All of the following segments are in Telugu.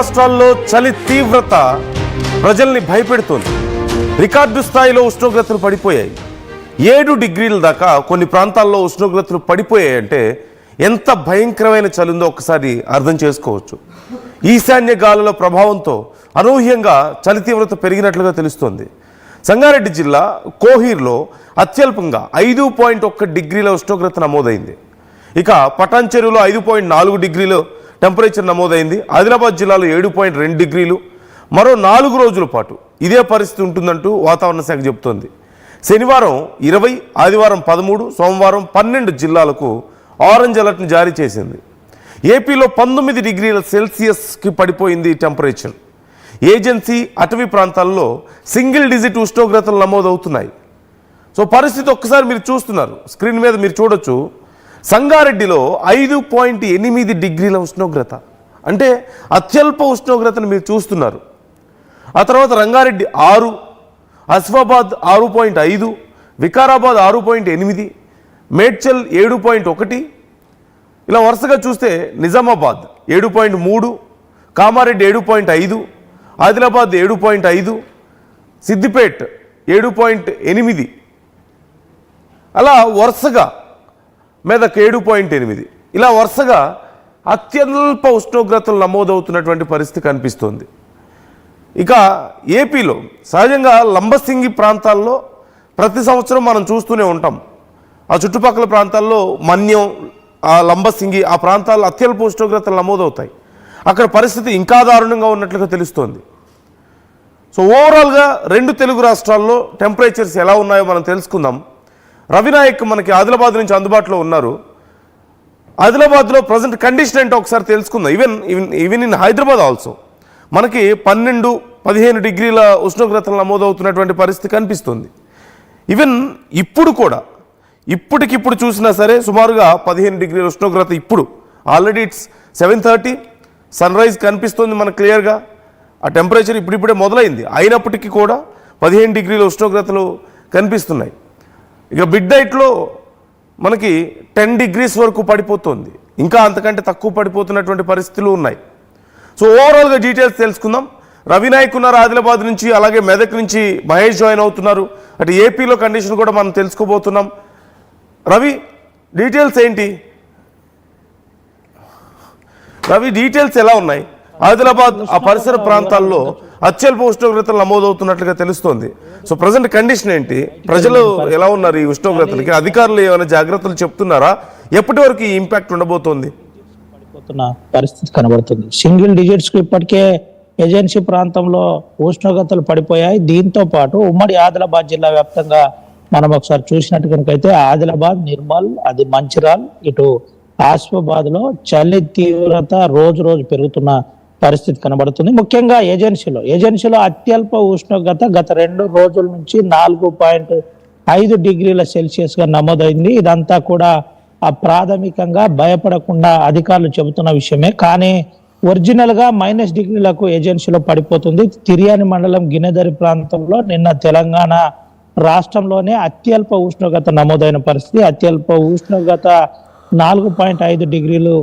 రాష్ట్రాల్లో చలి తీవ్రత ప్రజల్ని భయపెడుతోంది. రికార్డు స్థాయిలో ఉష్ణోగ్రతలు పడిపోయాయి. 7 డిగ్రీల దాకా కొన్ని ప్రాంతాల్లో ఉష్ణోగ్రతలు పడిపోయాయంటే ఎంత భయంకరమైన చలి ఉందో ఒకసారి అర్థం చేసుకోవచ్చు. ఈశాన్య గాలుల ప్రభావంతో అనూహ్యంగా చలి తీవ్రత పెరిగినట్లుగా తెలుస్తోంది. సంగారెడ్డి జిల్లా కోహీర్లో అత్యల్పంగా 5.1 డిగ్రీల ఉష్ణోగ్రత నమోదైంది. ఇక పటాన్ చెరువులో 5.4 డిగ్రీలు టెంపరేచర్ నమోదైంది. ఆదిలాబాద్ జిల్లాలో 7.2 డిగ్రీలు. మరో 4 రోజుల పాటు ఇదే పరిస్థితి ఉంటుందంటూ వాతావరణ శాఖ చెబుతోంది. శనివారం 20, ఆదివారం 13, సోమవారం 12 జిల్లాలకు ఆరెంజ్ అలర్ట్ని జారీ చేసింది. ఏపీలో 19 డిగ్రీల సెల్సియస్కి పడిపోయింది టెంపరేచర్. ఏజెన్సీ అటవీ ప్రాంతాల్లో సింగిల్ డిజిట్ ఉష్ణోగ్రతలు నమోదవుతున్నాయి. సో పరిస్థితి ఒక్కసారి మీరు చూస్తున్నారు, స్క్రీన్ మీద మీరు చూడొచ్చు. సంగారెడ్డిలో 5.8 డిగ్రీల ఉష్ణోగ్రత, అంటే అత్యల్ప ఉష్ణోగ్రతను మీరు చూస్తున్నారు. ఆ తర్వాత రంగారెడ్డి 6, ఆసిఫాబాద్ 6.5, వికారాబాద్ 6.8, మేడ్చల్ 7.1, ఇలా వరుసగా చూస్తే నిజామాబాద్ 7.3, కామారెడ్డి 7.5, ఆదిలాబాద్ 7.5, సిద్దిపేట్ 7.8, అలా వరుసగా మెదక్ 7.8, ఇలా వరుసగా అత్యల్ప ఉష్ణోగ్రతలు నమోదవుతున్నటువంటి పరిస్థితి కనిపిస్తోంది. ఇక ఏపీలో సహజంగా లంబసింగి ప్రాంతాల్లో ప్రతి సంవత్సరం మనం చూస్తూనే ఉంటాం. ఆ చుట్టుపక్కల ప్రాంతాల్లో మన్యం, ఆ లంబసింగి, ఆ ప్రాంతాల్లో అత్యల్ప ఉష్ణోగ్రతలు నమోదవుతాయి. అక్కడ పరిస్థితి ఇంకా దారుణంగా ఉన్నట్లుగా తెలుస్తోంది. సో ఓవరాల్గా 2 తెలుగు రాష్ట్రాల్లో టెంపరేచర్స్ ఎలా ఉన్నాయో మనం తెలుసుకుందాం. రవినాయక్ మనకి ఆదిలాబాద్ నుంచి అందుబాటులో ఉన్నారు. ఆదిలాబాద్లో ప్రజెంట్ కండిషన్ ఏంటో ఒకసారి తెలుసుకుందాం. ఈవెన్ ఇన్ హైదరాబాద్ ఆల్సో మనకి 12-15 డిగ్రీల ఉష్ణోగ్రతలు నమోదవుతున్నటువంటి పరిస్థితి కనిపిస్తుంది. ఈవెన్ ఇప్పుడు కూడా ఇప్పటికిప్పుడు చూసినా సరే సుమారుగా 15 డిగ్రీల ఉష్ణోగ్రత ఇప్పుడు ఆల్రెడీ ఇట్స్ 7:30, సన్ రైజ్ కనిపిస్తుంది మనకు క్లియర్గా. ఆ టెంపరేచర్ ఇప్పుడిప్పుడే మొదలైంది, అయినప్పటికీ కూడా 15 డిగ్రీల ఉష్ణోగ్రతలు కనిపిస్తున్నాయి. ఇక మిడ్ నైట్లో మనకి 10 డిగ్రీస్ వరకు పడిపోతుంది, ఇంకా అంతకంటే తక్కువ పడిపోతున్నటువంటి పరిస్థితులు ఉన్నాయి. సో ఓవరాల్గా డీటెయిల్స్ తెలుసుకుందాం. రవినాయక్ ఉన్నారు ఆదిలాబాద్ నుంచి, అలాగే మెదక్ నుంచి మహేష్ జాయిన్ అవుతున్నారు. అటు ఏపీలో కండిషన్ కూడా మనం తెలుసుకోబోతున్నాం. రవి, డీటెయిల్స్ ఏంటి? రవి, డీటెయిల్స్ ఎలా ఉన్నాయి? ఆదిలాబాద్ ఆ పరిసర ప్రాంతాల్లో అత్యల్ప ఉష్ణోగ్రతలు నమోదవుతున్నట్లుగా తెలుస్తోంది. సో ప్రజెంట్ కండిషన్ ఏంటి? ప్రజలు ఎలా ఉన్నారు ఈ ఉష్ణోగ్రతలకి? అధికారులు ఏమైనా జాగ్రత్తలు చెప్తున్నారా? ఎప్పటి వరకు ఈ ఇంపాక్ట్ ఉండబోతోంది? పరిస్థితి కనబడుతుంది. సింగిల్ డిజిట్స్ కు ఇప్పటికే ఏజెన్సీ ప్రాంతంలో ఉష్ణోగ్రతలు పడిపోయాయి. దీంతో పాటు ఉమ్మడి ఆదిలాబాద్ జిల్లా వ్యాప్తంగా మనం ఒకసారి చూసినట్టు కనుకైతే ఆదిలాబాద్, నిర్మల్, అది మంచిర్యాల్, ఇటు ఆసిఫాబాద్ లో చలి తీవ్రత రోజు రోజు పెరుగుతున్న పరిస్థితి కనబడుతుంది. ముఖ్యంగా ఏజెన్సీలో అత్యల్ప ఉష్ణోగ్రత గత 2 రోజుల నుంచి 4.5 డిగ్రీల సెల్సియస్ గా నమోదైంది. ఇదంతా కూడా ప్రాథమికంగా భయపడకుండా అధికారులు చెబుతున్న విషయమే. కానీ ఒరిజినల్ గా -, డిగ్రీలకు ఏజెన్సీలో పడిపోతుంది. తిర్యాని మండలం గిన్నెదరి ప్రాంతంలో నిన్న తెలంగాణ రాష్ట్రంలోనే అత్యల్ప ఉష్ణోగ్రత నమోదైన పరిస్థితి. అత్యల్ప ఉష్ణోగ్రత 4.5 డిగ్రీలు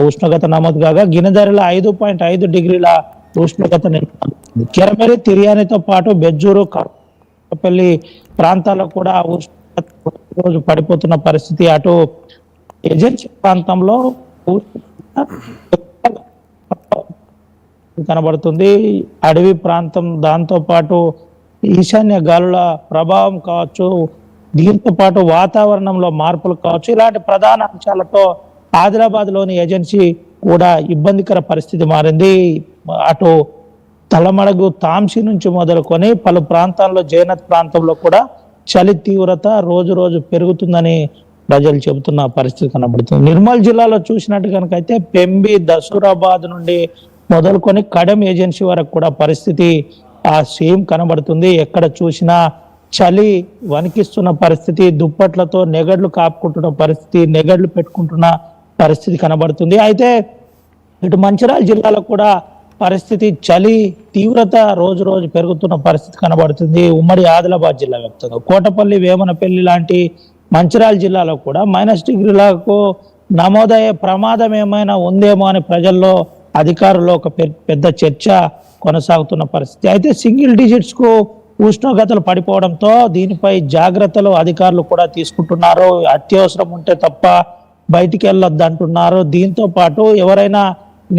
ఉష్ణోగ్రత నమోదు కాగా గిన్నెదరిలో 5.5 డిగ్రీల ఉష్ణోగ్రత కెరమెరి, తిర్యానితో పాటు బెజ్జూరు, కప్పల్లి ప్రాంతాల్లో కూడా ఉష్ణోగ్రత రోజు పడిపోతున్న పరిస్థితి. అటు ఏజెన్సీ ప్రాంతంలో కనబడుతుంది. అడవి ప్రాంతం, దాంతో పాటు ఈశాన్య గాలుల ప్రభావం కావచ్చు, దీంతో పాటు వాతావరణంలో మార్పులు కావచ్చు, ఇలాంటి ప్రధాన అంశాలతో ఆదిలాబాద్ లోని ఏజెన్సీ కూడా ఇబ్బందికర పరిస్థితి మారింది. అటు తలమడుగు, తాంసీ నుంచి మొదలుకొని పలు ప్రాంతాల్లో, జైనత్ ప్రాంతంలో కూడా చలి తీవ్రత రోజు రోజు పెరుగుతుందని ప్రజలు చెబుతున్న పరిస్థితి కనబడుతుంది. నిర్మల్ జిల్లాలో చూసినట్టు కనుకైతే పెంబి, దసూరాబాద్ నుండి మొదలుకొని కడెం ఏజెన్సీ వరకు కూడా పరిస్థితి సేమ్ కనబడుతుంది. ఎక్కడ చూసినా చలి వణికిస్తున్న పరిస్థితి, దుప్పట్లతో నెగడ్లు కాపుకుంటున్న పరిస్థితి, నెగడ్లు పెట్టుకుంటున్న పరిస్థితి కనబడుతుంది. అయితే ఇటు మంచిర్యాల జిల్లాలో కూడా పరిస్థితి, చలి తీవ్రత రోజు రోజు పెరుగుతున్న పరిస్థితి కనబడుతుంది. ఉమ్మడి ఆదిలాబాద్ జిల్లా వ్యాప్తంగా కోటపల్లి, వేమనపల్లి లాంటి మంచిర్యాల జిల్లాలో కూడా -, డిగ్రీలకు నమోదయ్యే ప్రమాదం ఏమైనా ఉందేమో అని ప్రజల్లో అధికారుల్లో ఒక పెద్ద చర్చ కొనసాగుతున్న పరిస్థితి. అయితే సింగిల్ డిజిట్స్ కు ఉష్ణోగ్రతలు పడిపోవడంతో దీనిపై జాగ్రత్తలు అధికారులు కూడా తీసుకుంటున్నారు. అత్యవసరం ఉంటే తప్ప బయటికి వెళ్ళొద్దు అంటున్నారు. దీంతో పాటు ఎవరైనా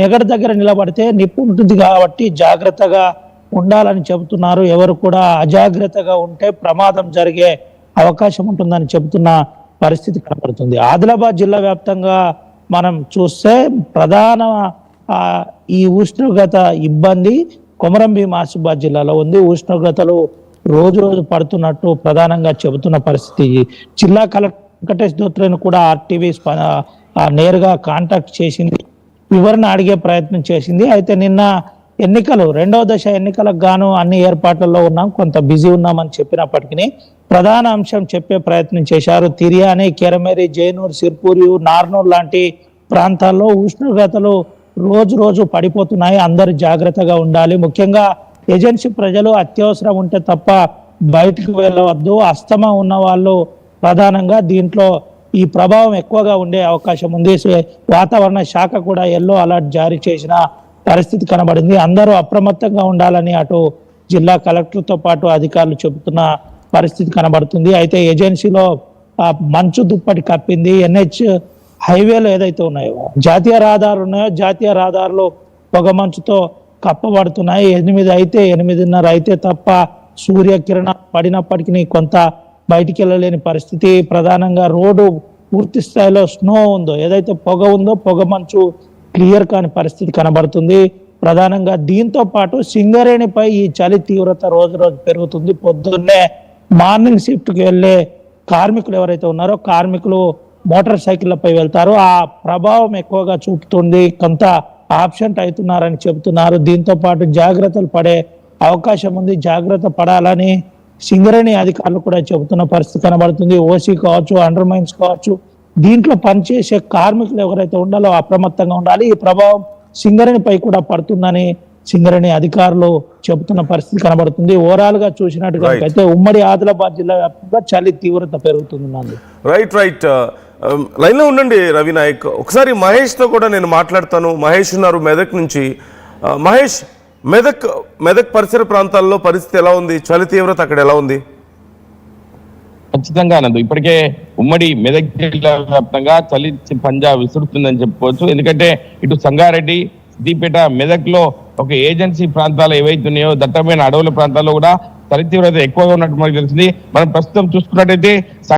నెగడ దగ్గర నిలబడితే నిప్పు ఉంటుంది కాబట్టి జాగ్రత్తగా ఉండాలని చెబుతున్నారు. ఎవరు కూడా అజాగ్రత్తగా ఉంటే ప్రమాదం జరిగే అవకాశం ఉంటుందని చెబుతున్న పరిస్థితి కనబడుతుంది. ఆదిలాబాద్ జిల్లా వ్యాప్తంగా మనం చూస్తే ప్రధాన ఈ ఉష్ణోగ్రత ఇబ్బంది కొమరం భీం ఆసిఫాబాద్ జిల్లాలో ఉంది. ఉష్ణోగ్రతలు రోజు రోజు పడుతున్నట్టు ప్రధానంగా చెబుతున్న పరిస్థితి. జిల్లా కలెక్టర్ వెంకటేష్ దోత్రేను కూడా ఆర్టీవీ నేరుగా కాంటాక్ట్ చేసింది, వివరణ అడిగే ప్రయత్నం చేసింది. అయితే నిన్న ఎన్నికలు 2వ దశ ఎన్నికలకు గాను అన్ని ఏర్పాట్లలో ఉన్నాం, కొంత బిజీ ఉన్నామని చెప్పినప్పటికీ ప్రధాన అంశం చెప్పే ప్రయత్నం చేశారు. తిరియాని, కెరమేరి, జైనూర్, సిర్పూరి, నార్నూర్ లాంటి ప్రాంతాల్లో ఉష్ణోగ్రతలు రోజు రోజు పడిపోతున్నాయి. అందరు జాగ్రత్తగా ఉండాలి. ముఖ్యంగా ఏజెన్సీ ప్రజలు అత్యవసరం ఉంటే తప్ప బయటకు వెళ్ళవద్దు. అస్తమా ఉన్న వాళ్ళు ప్రధానంగా దీంట్లో ఈ ప్రభావం ఎక్కువగా ఉండే అవకాశం ఉంది. వాతావరణ శాఖ కూడా ఎల్లో అలర్ట్ జారీ చేసిన పరిస్థితి కనబడింది. అందరూ అప్రమత్తంగా ఉండాలని అటు జిల్లా కలెక్టర్తో పాటు అధికారులు చెబుతున్న పరిస్థితి కనబడుతుంది. అయితే ఏజెన్సీలో మంచు దుప్పటి కప్పింది. NH హైవేలు ఏదైతే ఉన్నాయో, జాతీయ రహదారులు ఉన్నాయో, జాతీయ రహదారులు పొగ మంచుతో కప్పబడుతున్నాయి. 8 అయితే 8:30 అయితే తప్ప సూర్యకిరణ పడినప్పటికీ కొంత బయటికి వెళ్ళలేని పరిస్థితి. ప్రధానంగా రోడ్డు పూర్తి స్థాయిలో స్నో ఉందో, ఏదైతే పొగ ఉందో పొగ మంచు క్లియర్ కాని పరిస్థితి కనబడుతుంది. ప్రధానంగా దీంతో పాటు సింగరేణిపై ఈ చలి తీవ్రత రోజు రోజు పెరుగుతుంది. పొద్దున్నే మార్నింగ్ షిఫ్ట్ కి వెళ్లే కార్మికులు ఎవరైతే ఉన్నారో, కార్మికులు మోటార్ సైకిళ్లపై వెళ్తారు. ఆ ప్రభావం ఎక్కువగా చూపుతుంది. కొంత ఆబ్సెంట్ అవుతున్నారని చెబుతున్నారు. దీంతో పాటు జాగ్రత్తలు పడే అవకాశం ఉంది. జాగ్రత్త పడాలని సింగరేణి అధికారులు కూడా చెబుతున్న పరిస్థితి కనబడుతుంది. ఓసీ కావచ్చు, అండర్ మైన్స్ కావచ్చు, దీంట్లో పనిచేసే కార్మికులు ఎవరైతే ఉండాలో అప్రమత్తంగా ఉండాలి. ఈ ప్రభావం సింగరేణిపై కూడా పడుతుందని సింగరేణి అధికారులు చెబుతున్న పరిస్థితి కనబడుతుంది. ఓవరాల్ గా చూసినట్టుగా అయితే ఉమ్మడి ఆదిలాబాద్ జిల్లా వ్యాప్తంగా చలి తీవ్రత పెరుగుతుంది. రైట్ లైన్లో ఉండండి రవి నాయక్. ఒకసారి మహేష్తో కూడా నేను మాట్లాడతాను. మహేష్ ఉన్నారు మెదక్ నుంచి. మహేష్, మెదక్ పరిసర ప్రాంతాల్లో పరిస్థితి ఎలా ఉంది? చలి తీవ్రత అక్కడ ఎలా ఉంది? ఖచ్చితంగా అనందు, ఇప్పటికే ఉమ్మడి మెదక్ జిల్లా వ్యాప్తంగా చలి పంజా విసురుతుందని చెప్పుకోవచ్చు. ఎందుకంటే ఇటు సంగారెడ్డి, సిద్దిపేట, మెదక్ లో ఒక ఏజెన్సీ ప్రాంతాలు ఏవైతున్నాయో దట్టమైన అడవుల ప్రాంతాల్లో కూడా చలి తీవ్రత ఎక్కువగా ఉన్నట్టు మనకు తెలిసింది. మనం ప్రస్తుతం చూసుకున్నట్టయితే